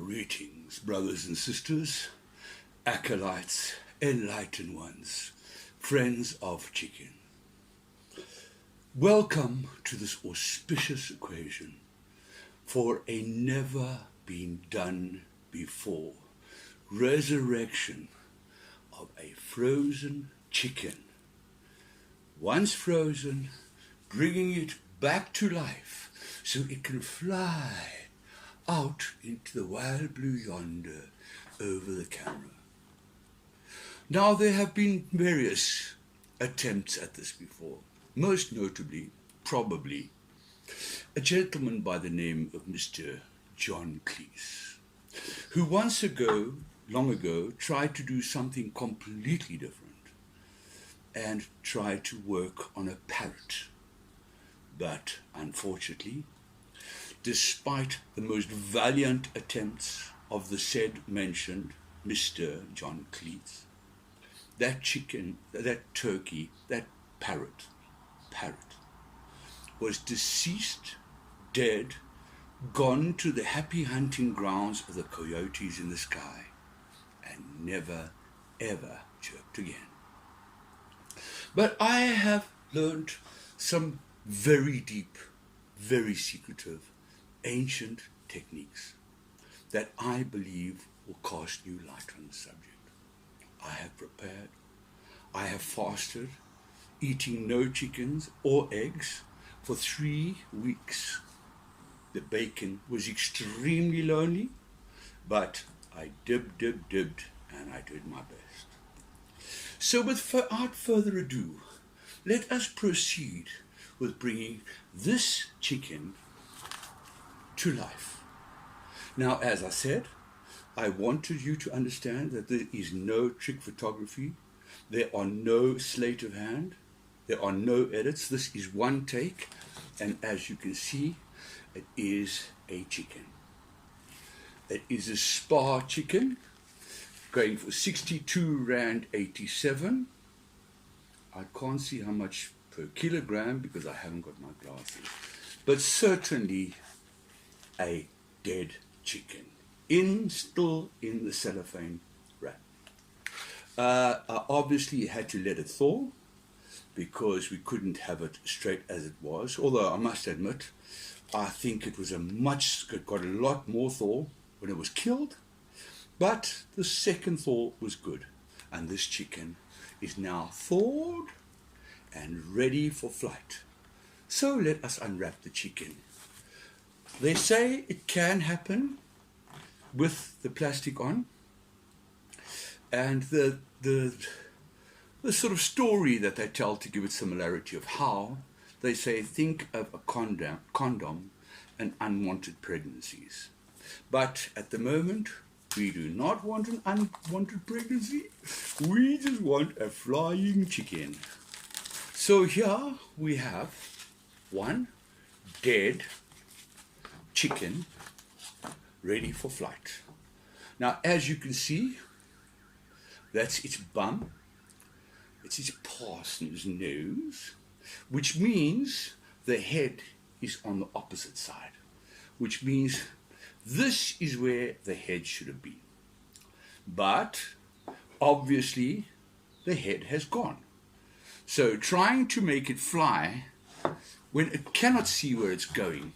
Greetings, brothers and sisters, acolytes, enlightened ones, friends of chicken. Welcome to this auspicious occasion for a never been done before resurrection of a frozen chicken. Once frozen, bringing it back to life so it can fly out into the wild blue yonder over the camera. Now, there have been various attempts at this before, most notably, probably, a gentleman by the name of Mr. John Cleese, who long ago, tried to do something completely different and tried to work on a parrot. But unfortunately, despite the most valiant attempts of the said mentioned Mr. John Cleese, that chicken, that turkey, that parrot was deceased, dead, gone to the happy hunting grounds of the coyotes in the sky, and never ever chirped again. But I have learned some very deep, very secretive, ancient techniques that I believe will cast new light on the subject. I have prepared, I have fasted, eating no chickens or eggs for 3 weeks. The bacon was extremely lonely, but I dibbed, and I did my best. So without further ado, let us proceed with bringing this chicken to life. Now, as I said, I wanted you to understand that there is no trick photography. There are no sleight of hand. There are no edits. This is one take, and as you can see, it is a chicken. It is a Spa chicken, going for 62 Rand 87. I can't see how much per kilogram because I haven't got my glasses, but certainly a dead chicken, still in the cellophane wrap. I obviously had to let it thaw because we couldn't have it straight as it was, although I must admit, I think it got a lot more thaw when it was killed, but the second thaw was good, and this chicken is now thawed and ready for flight. So let us unwrap the chicken. They say it can happen with the plastic on, and the sort of story that they tell to give it similarity of how, they say, think of a condom and unwanted pregnancies. But at the moment, we do not want an unwanted pregnancy. We just want a flying chicken. So here we have one dead chicken ready for flight. Now, as you can see, that's its bum, it's its parson's nose, which means the head is on the opposite side, which means this is where the head should have been. But obviously the head has gone. So trying to make it fly when it cannot see where it's going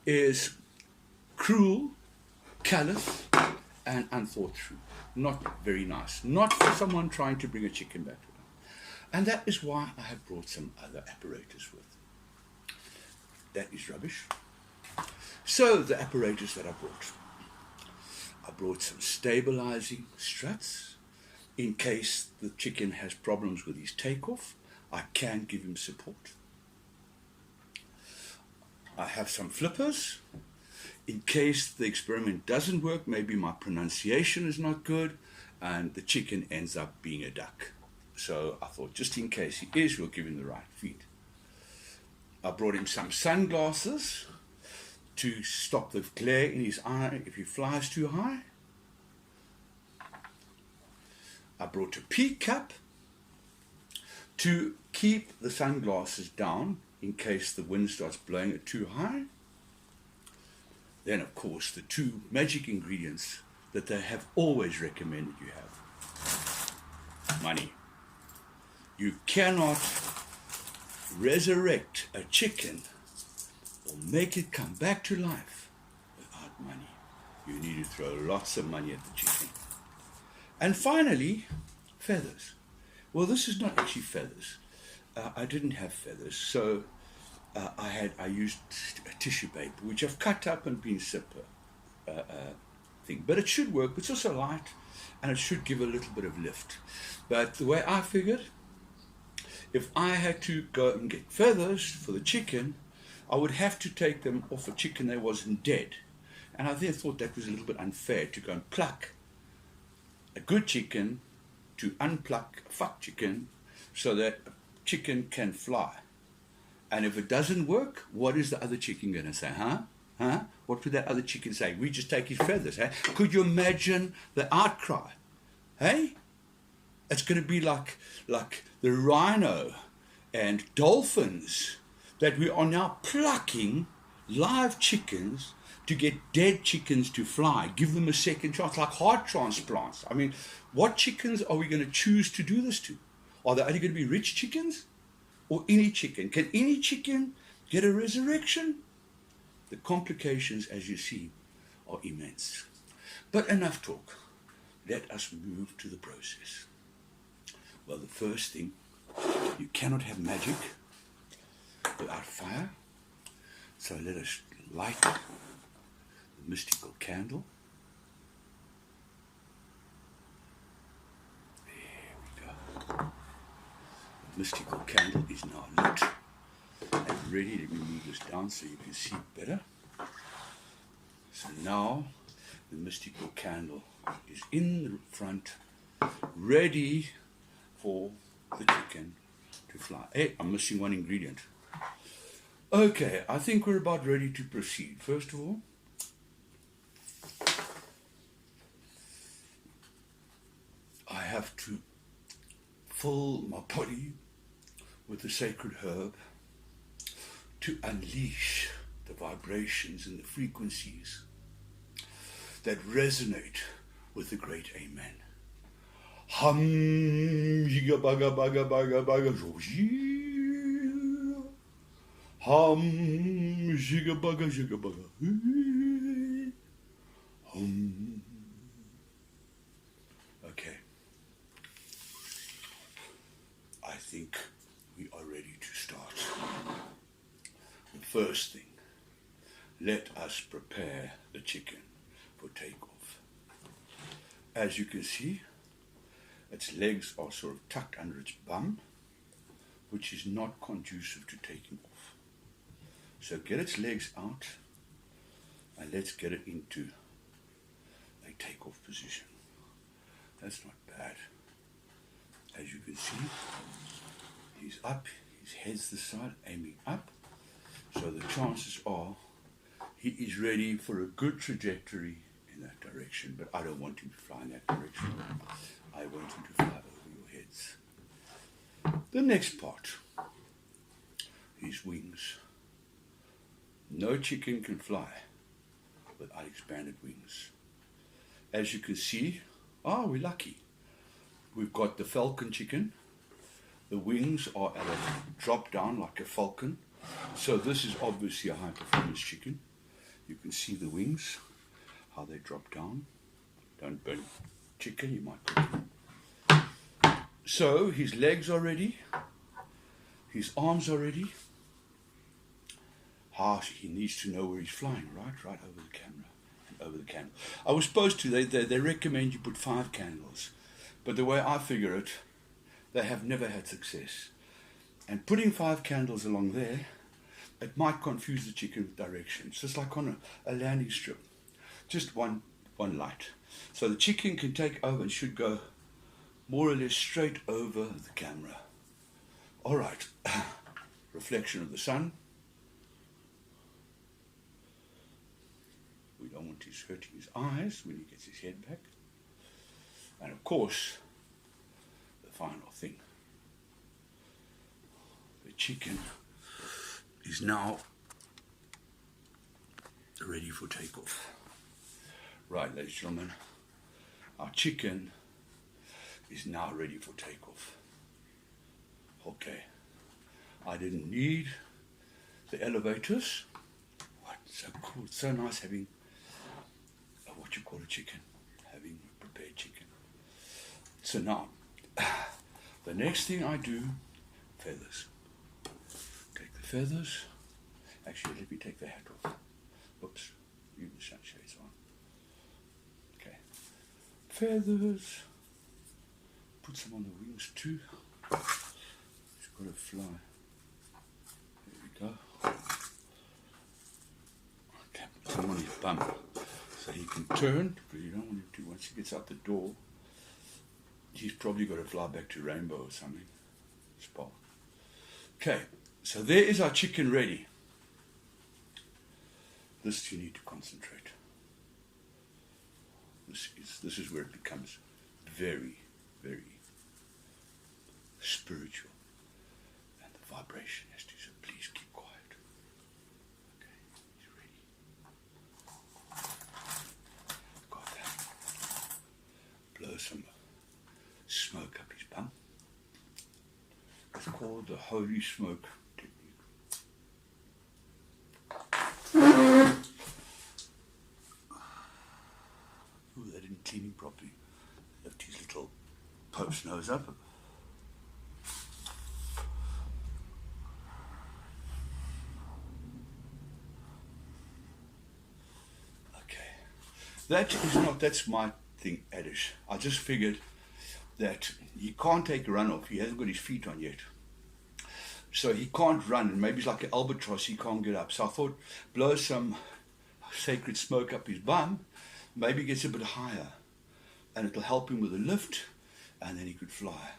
is cruel, callous, and unthought through. Not very nice. Not for someone trying to bring a chicken back to life. And that is why I have brought some other apparatus with. That is rubbish. So the apparatus that I brought some stabilizing struts. In case the chicken has problems with his takeoff, I can give him support. I have some flippers. In case the experiment doesn't work, maybe my pronunciation is not good, and the chicken ends up being a duck. So I thought, just in case he is, we'll give him the right feed. I brought him some sunglasses to stop the glare in his eye if he flies too high. I brought a pea cap to keep the sunglasses down in case the wind starts blowing it too high. Then, of course, the two magic ingredients that they have always recommended you have. Money. You cannot resurrect a chicken or make it come back to life without money. You need to throw lots of money at the chicken. And finally, feathers. Well, this is not actually feathers. I didn't have feathers, so I used a tissue paper, which I've cut up and been zipper thing. But it should work. It's also light, and it should give a little bit of lift. But the way I figured, if I had to go and get feathers for the chicken, I would have to take them off a chicken that wasn't dead. And I then thought that was a little bit unfair to go and pluck a good chicken to unpluck a fuck chicken so that a chicken can fly. And if it doesn't work, what is the other chicken going to say? Huh? What would that other chicken say? We just take his feathers. Hey? Could you imagine the outcry? Hey? It's going to be like the rhino and dolphins that we are now plucking live chickens to get dead chickens to fly. Give them a second chance, like heart transplants. I mean, what chickens are we going to choose to do this to? Are they only going to be rich chickens? Or any chicken? Can any chicken get a resurrection? The complications, as you see, are immense. But enough talk. Let us move to the process. Well, the first thing, you cannot have magic without fire. So let us light the mystical candle. There we go. The mystical candle is now lit and ready. Let me move this down so you can see better. So now the mystical candle is in the front, ready for the chicken to fly. Hey, I'm missing one ingredient. Okay, I think we're about ready to proceed. First of all, I have to fill my body with the sacred herb to unleash the vibrations and the frequencies that resonate with the great Amen. Hum, jiga baga baga baga baga joji. Hum, jiga baga hum. Okay. I think we are ready to start. The first thing, let us prepare the chicken for takeoff. As you can see, its legs are sort of tucked under its bum, which is not conducive to taking off. So get its legs out and let's get it into a takeoff position. That's not bad. As you can see, he's up, his head's this side, aiming up. So the chances are he is ready for a good trajectory in that direction, but I don't want him to fly in that direction. I want him to fly over your heads. The next part, his wings. No chicken can fly without expanded wings. As you can see, we're lucky. We've got the falcon chicken. The wings are at a drop down like a falcon. So this is obviously a high performance chicken. You can see the wings, how they drop down. Don't burn chicken, you might cook it. So his legs are ready. His arms are ready. He needs to know where he's flying, right over the camera. Over the candle. I was supposed to, they recommend you put 5 candles. But the way I figure it, they have never had success. And putting 5 candles along there, it might confuse the chicken direction. It's just like on a landing strip. Just one light. So the chicken can take over and should go more or less straight over the camera. All right. Reflection of the sun. We don't want his hurting his eyes when he gets his head back. And of course, the final thing. The chicken is now ready for takeoff. Right, ladies and gentlemen, our chicken is now ready for takeoff. Okay, I didn't need the elevators. What, so cool, it's so nice having what you call a chicken, having prepared chicken. So now, the next thing I do, feathers. Take the feathers. Actually, let me take the hat off. Oops, leave the sunshades on. Okay, feathers. Put some on the wings too. It's got to fly. There we go. Okay, put some on his bum so he can turn, because you don't want him to. Once he gets out the door, he's probably got to fly back to Rainbow or something. Spark. Okay, so there is our chicken ready. This you need to concentrate. This is where it becomes very, very spiritual. And the vibration has to, so please keep quiet. Okay, he's ready. Got that. Blow some smoke up his bum. It's called the holy smoke technique. Ooh, they didn't clean him properly. Left his little Pope's nose up. Okay. That's my thing, Adish. I just figured that he can't take a run off. He hasn't got his feet on yet. So he can't run, and maybe he's like an albatross, he can't get up. So I thought, blow some sacred smoke up his bum, maybe he gets a bit higher, and it'll help him with the lift, and then he could fly.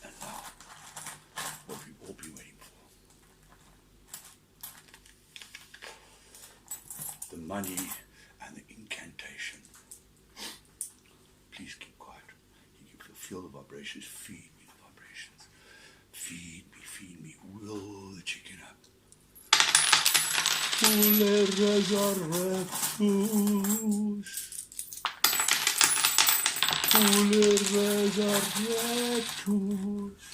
And now, what we've all been waiting for. The money and the incantation. Please keep quiet. You can feel the vibrations. Feed me the vibrations. Feed me. Will the chicken up. Poulet, Resurrectus. Poulet, Resurrectus.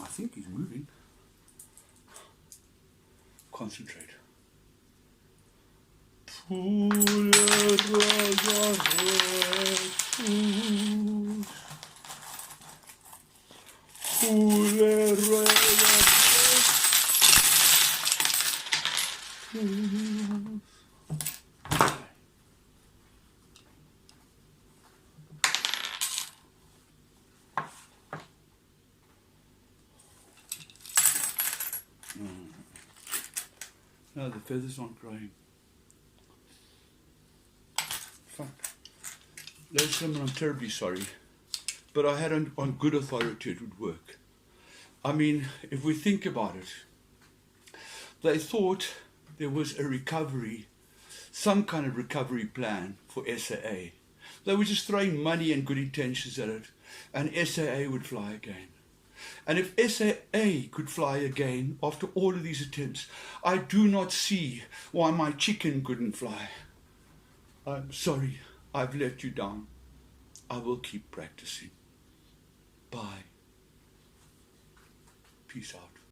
I think he's moving. Concentrate. Poulet, Resurrectus. Poulet, Resurrectus. No, the feathers aren't growing. Fuck. Ladies and gentlemen, I'm terribly sorry. But I had on good authority it would work. I mean, if we think about it, they thought there was a recovery, some kind of recovery plan for SAA. They were just throwing money and good intentions at it, and SAA would fly again. And if SAA could fly again after all of these attempts, I do not see why my chicken couldn't fly. I'm sorry, I've let you down. I will keep practicing. Bye. Peace out.